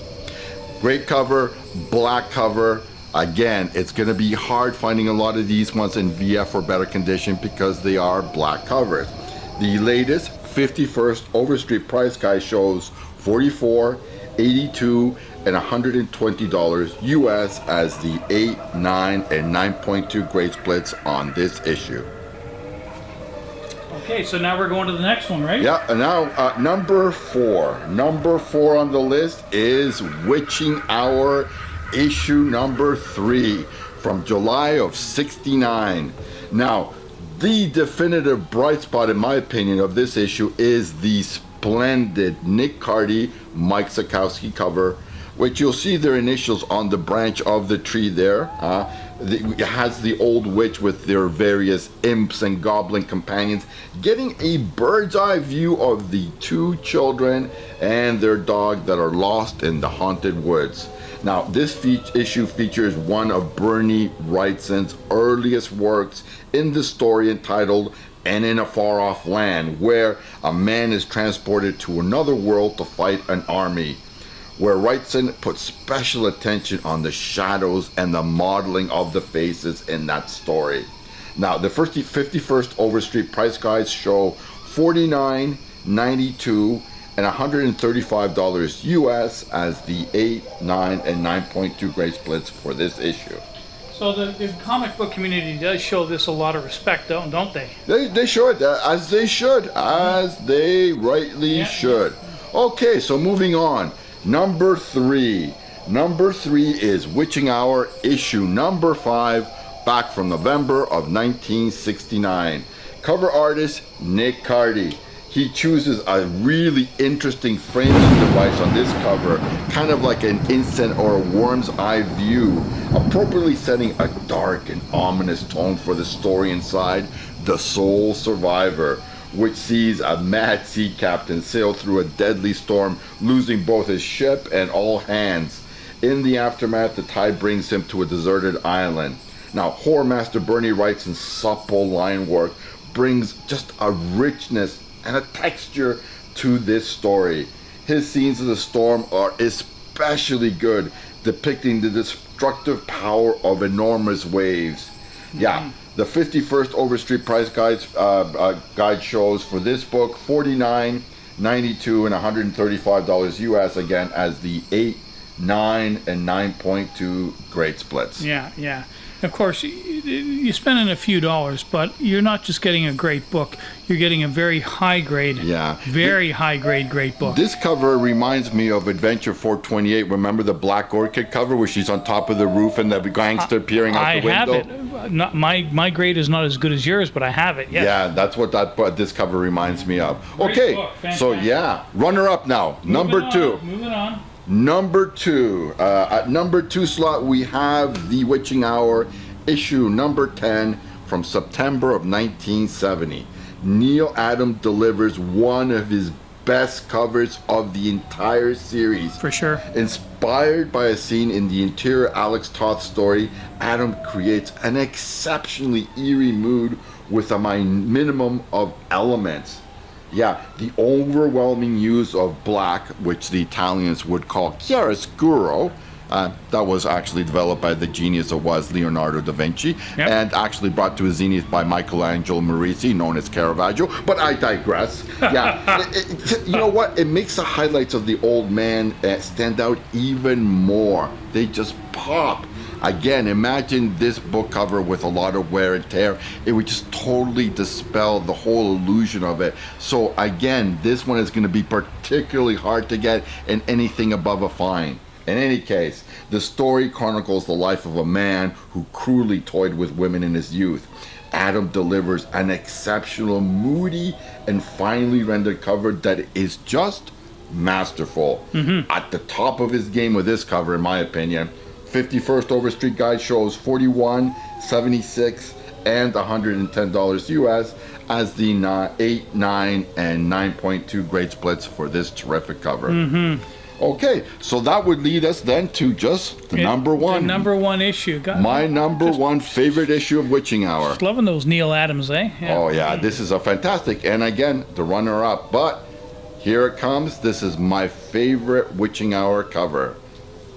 Great cover, black cover. Again, it's going to be hard finding a lot of these ones in VF or better condition because they are black covers. The latest 51st Overstreet price guide shows $44, $82, and $120 US as the 8, 9, and 9.2 grade splits on this issue.
Okay, so now we're going to the next one, right?
Yeah, and now number 4. Number 4 on the list is Witching Hour, issue number 3 from July of '69. Now, the definitive bright spot, in my opinion, of this issue is the splendid Nick Cardy, Mike Zakowski cover, which you'll see their initials on the branch of the tree there. It has the old witch with their various imps and goblin companions getting a bird's eye view of the 2 children and their dog that are lost in the haunted woods. Now, this issue features one of Bernie Wrightson's earliest works in the story entitled And in a Far Off Land, where a man is transported to another world to fight an army, where Wrightson puts special attention on the shadows and the modeling of the faces in that story. Now, the 51st Overstreet price guides show $49, $92, and $135 US as the 8, 9, and 9.2 grade splits for this issue.
So the comic book community does show this a lot of respect, don't they?
They should, as they should, as they rightly should. Okay, so moving on. Number 3. Number 3 is Witching Hour, issue number 5, back from November of 1969. Cover artist, Nick Cardy. He chooses a really interesting framing device on this cover, kind of like an instant or a worm's eye view, appropriately setting a dark and ominous tone for the story inside, The Sole Survivor, which sees a mad sea captain sail through a deadly storm, losing both his ship and all hands. In the aftermath, the tide brings him to a deserted island. Now, horror master Bernie Wrightson's supple line work brings just a richness and a texture to this story. His scenes of the storm are especially good, depicting the destructive power of enormous waves. Yeah. The 51st Overstreet price guide shows for this book $49, $92, and $135 US, again as the 8, 9, and 9.2 grade splits.
Yeah. Of course, you're spending a few dollars, but you're not just getting a great book. You're getting a very high grade, high grade great book.
This cover reminds me of Adventure 428. Remember the Black Orchid cover where she's on top of the roof and the gangster peering out the window?
I have it. My grade is not as good as yours, but I have it. Yes.
Yeah, that's what this cover reminds me of. Okay, so yeah, runner up now. Number 2.
Moving on.
Number 2. At number 2 slot, we have The Witching Hour, issue number 10 from September of 1970. Neil Adams delivers one of his best covers of the entire series.
For sure.
Inspired by a scene in the interior Alex Toth story, Adam creates an exceptionally eerie mood with a minimum of elements. Yeah, the overwhelming use of black, which the Italians would call chiaroscuro, that was actually developed by the genius that was Leonardo da Vinci,
Yep.
and actually brought to a zenith by Michelangelo Merisi, known as Caravaggio. But I digress. Yeah, you know what? It makes the highlights of the old man stand out even more. They just pop. Again, imagine this book cover with a lot of wear and tear. It would just totally dispel the whole illusion of it. So again, this one is going to be particularly hard to get, and anything above a fine. In any case, the story chronicles the life of a man who cruelly toyed with women in his youth. Adam delivers an exceptional, moody, and finely rendered cover that is just masterful. At the top of his game with this cover, in my opinion. 51st Overstreet Guide shows $41, $76, and $110 US as the 8, 9, and 9.2 grade splits for this terrific cover. Okay, so that would lead us then to just the number one.
The number one issue.
My number one favorite issue of Witching Hour.
Just loving those Neil Adams, eh? Yeah.
Oh yeah, this is a fantastic, and again, the runner-up. But here it comes. This is my favorite Witching Hour cover.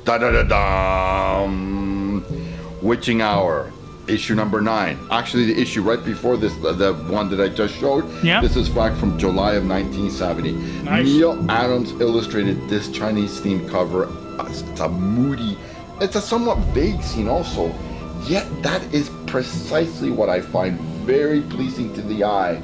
Da da da da. Witching Hour, issue number 9. Actually, the issue right before this, the one that I just showed.
Yeah.
This is back from July of 1970.
Nice.
Neil Adams illustrated this Chinese themed cover. It's a moody, it's a somewhat vague scene also. Yet that is precisely what I find very pleasing to the eye.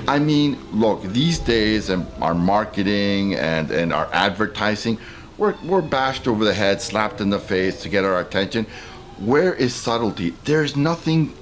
I mean, look, these days and our marketing and our advertising, we're bashed over the head, slapped in the face to get our attention. Where is subtlety? There's nothing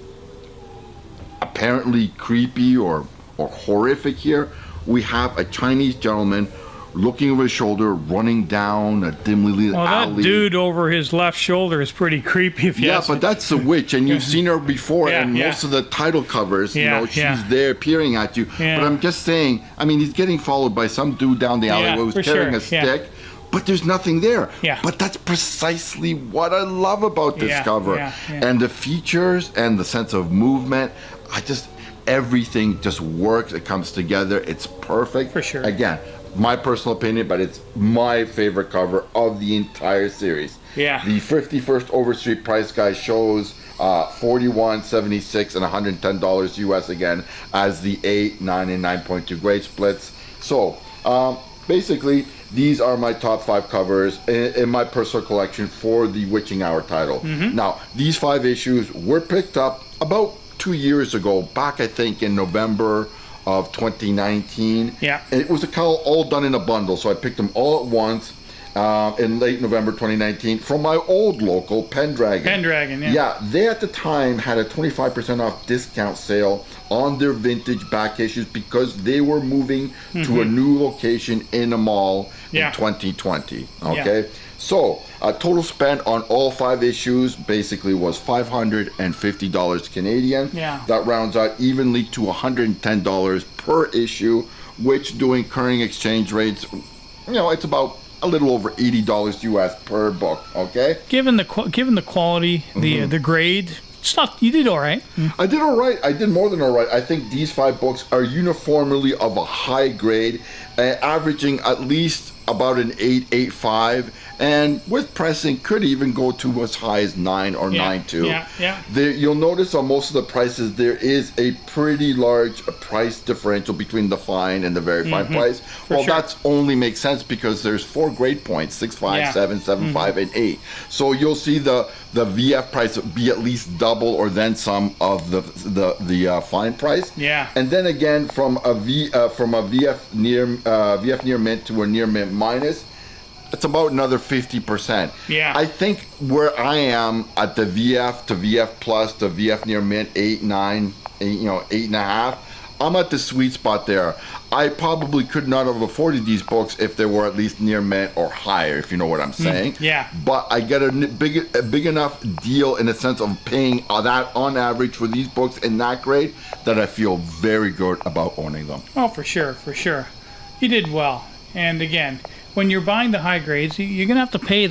apparently creepy or horrific here. We have a Chinese gentleman looking over his shoulder, running down a dimly lit alley.
That dude over his left shoulder is pretty creepy if you ask me.
But that's the witch, and you've seen her before
Yeah,
in
yeah.
most of the title covers. You
Yeah,
know, she's
yeah.
there peering at you.
Yeah.
But I'm just saying, I mean, he's getting followed by some dude down the alleyway who's
for
carrying
sure,
a
yeah.
stick. But there's nothing there.
Yeah.
But that's precisely what I love about this
Yeah,
cover.
yeah, yeah.
And the features and the sense of movement, everything just works. It comes together. It's perfect.
For sure.
Again, my personal opinion, but it's my favorite cover of the entire series.
Yeah.
The 51st Overstreet Price Guide shows $41, $76, and $110 US again as the 8, 9, and 9.2 grade splits. So, basically, these are my top 5 covers in my personal collection for the Witching Hour title. Now, these 5 issues were picked up about 2 years ago, back I think in November of 2019.
Yeah.
And it was all done in a bundle, so I picked them all at once in late November 2019 from my old local, Pendragon.
Pendragon, yeah.
Yeah, they at the time had a 25% off discount sale on their vintage back issues because they were moving to a new location in a mall
Yeah.
in 2020. Okay, so total spent on all 5 issues basically was $550 Canadian.
Yeah.
That rounds out evenly to $110 per issue, which doing current exchange rates, it's about a little over $80 US per book. Okay.
Given the quality, the grade, it's not. You did all right.
I did all right. I did more than all right. I think these 5 books are uniformly of a high grade, averaging at least about an 8, 8.5, and with pressing could even go to as high as 9 or 9.2.
Yeah.
You'll notice on most of the prices there is a pretty large price differential between the fine and the very fine price. Well,
sure.
that's only makes sense because there's 4 grade points: 6, 5,
Yeah.
7, 7, 5, and 8. So you'll see the VF price be at least double or then some of the fine price.
Yeah.
And then again, from a VF near mint to a near mint minus, it's about another 50%.
Yeah.
I think where I am at the VF to VF plus to VF near mint 8, 9, 8, 8.5, I'm at the sweet spot there. I probably could not have afforded these books if they were at least near mint or higher, if you know what I'm saying.
Yeah.
But I get a big enough deal in the sense of paying that on average for these books in that grade that I feel very good about owning them.
Oh, for sure, for sure. You did well. And again, when you're buying the high grades, you're going to have to pay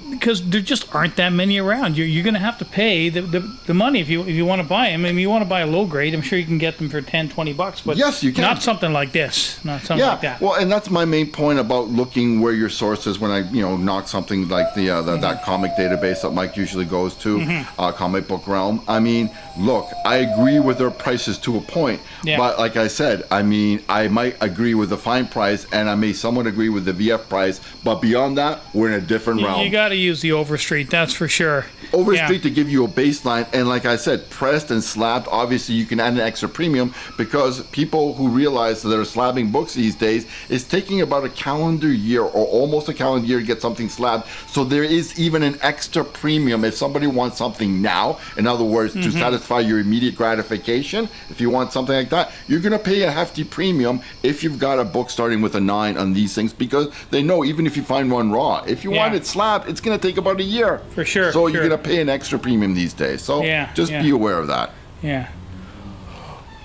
because there just aren't that many around. You're going to have to pay the money if you want to buy them. I mean, you want to buy a low grade, I'm sure you can get them for $10-20, but
yes, you can.
Not something like this. Not something like that.
Well, and that's my main point about looking where your source is when I, knock something like that comic database that Mike usually goes to, Comic Book Realm. I mean, look, I agree with their prices to a point, but like I said, I mean, I might agree with the fine price, and I may somewhat agree with the VF price, but beyond that, we're in a different realm.
You got to use the Overstreet, that's for sure.
Overstreet to give you a baseline, and like I said, pressed and slabbed, obviously you can add an extra premium because people who realize that they're slabbing books these days is taking about a calendar year or almost a calendar year to get something slabbed. So there is even an extra premium if somebody wants something now. In other words, to satisfy your immediate gratification, if you want something like that, you're going to pay a hefty premium if you've got a book starting with a 9 on these things, because they know even if you find one raw, if you want it slabbed, it's going to take about a year.
For sure.
So you're going to pay an extra premium these days. So just be aware of that.
Yeah.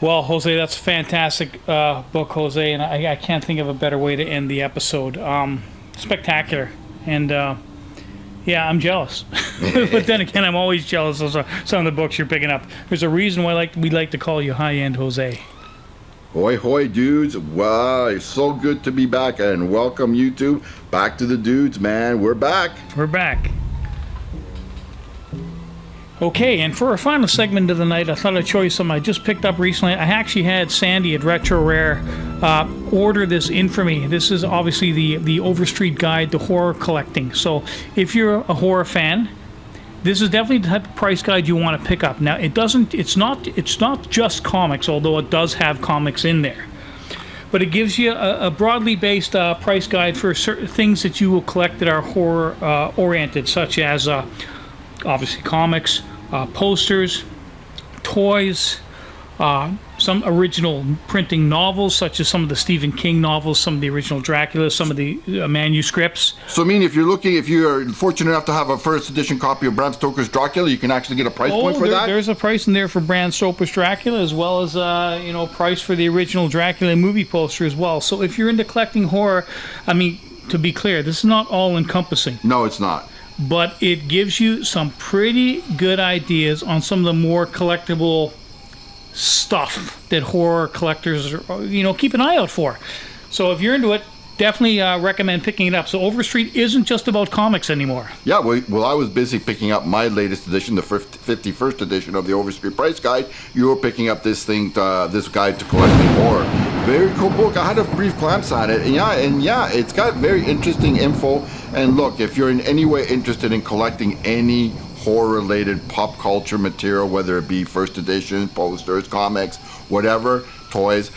Well, Jose, that's a fantastic book, Jose, and I can't think of a better way to end the episode. Spectacular. And, I'm jealous. But then again, I'm always jealous of some of the books you're picking up. There's a reason why we like to call you High-End Jose.
Hoy, hoy, dudes. Wow, it's so good to be back, and welcome YouTube back to the dudes, man. We're back.
We're back. Okay, and for our final segment of the night, I thought I'd show you something I just picked up recently. I actually had Sandy at Retro Rare order this in for me. This is obviously the Overstreet Guide to Horror Collecting. So if you're a horror fan, this is definitely the type of price guide you want to pick up. Now, it's not just comics, although it does have comics in there. But it gives you a broadly based price guide for certain things that you will collect that are horror oriented, such as obviously comics, posters, toys, some original printing novels, such as some of the Stephen King novels, some of the original Dracula, some of the manuscripts.
So, I mean, if you're fortunate enough to have a first edition copy of Bram Stoker's Dracula, you can actually get a price point for that?
There's a price in there for Bram Stoker's Dracula, as well as price for the original Dracula movie poster as well. So if you're into collecting horror, I mean, to be clear, this is not all encompassing.
No, it's not.
But it gives you some pretty good ideas on some of the more collectible stuff that horror collectors keep an eye out for. So if you're into it, definitely recommend picking it up. So Overstreet isn't just about comics anymore.
Yeah, well, I was busy picking up my latest edition, the 51st edition of the Overstreet Price Guide. You were picking up this guide to collecting horror. Very cool book. I had a brief glance at it, and it's got very interesting info. And look, if you're in any way interested in collecting any horror-related pop culture material, whether it be first edition, posters, comics, whatever, toys,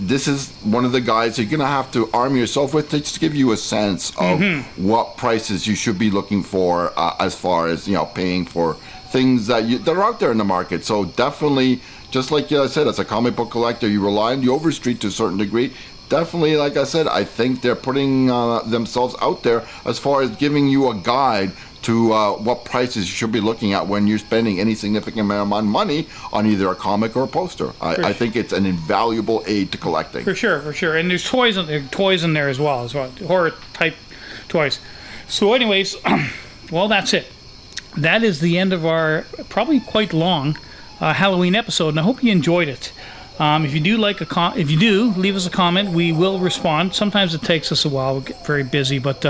this is one of the guides you're going to have to arm yourself with to just give you a sense of what prices you should be looking for as far as paying for things that are out there in the market. So definitely, just like I said, as a comic book collector, you rely on the Overstreet to a certain degree. Definitely, like I said, I think they're putting themselves out there as far as giving you a guide to what prices you should be looking at when you're spending any significant amount of money on either a comic or a poster. I think it's an invaluable aid to collecting. For sure.
And there's toys in there as well, horror type toys. So anyways, well, that's it. That is the end of our probably quite long Halloween episode, and I hope you enjoyed it. If you do leave us a comment, we will respond. Sometimes it takes us a while. We get very busy, but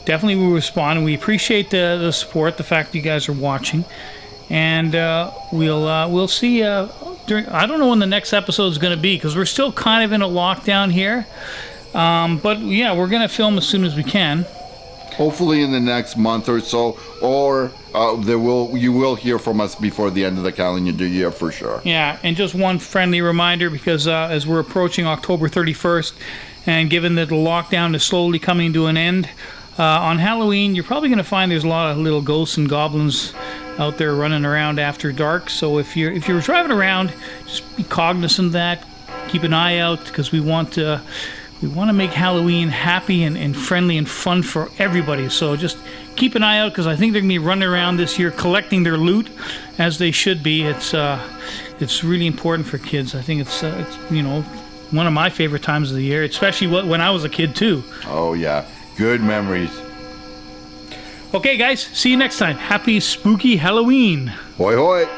definitely we'll respond. And we appreciate the support, the fact that you guys are watching, and we'll see. I don't know when the next episode is going to be, because we're still kind of in a lockdown here. But yeah, we're going to film as soon as we can.
Hopefully in the next month or so, or you will hear from us before the end of the calendar year for sure.
Yeah, and just one friendly reminder, because as we're approaching October 31st, and given that the lockdown is slowly coming to an end, on Halloween you're probably going to find there's a lot of little ghosts and goblins out there running around after dark. So if you're driving around, just be cognizant of that. Keep an eye out, because we want to make Halloween happy and friendly and fun for everybody. So just keep an eye out, because I think they're going to be running around this year collecting their loot, as they should be. It's really important for kids. I think it's one of my favorite times of the year, especially when I was a kid too.
Oh yeah, good memories.
Okay guys, see you next time. Happy spooky Halloween.
Hoi hoi.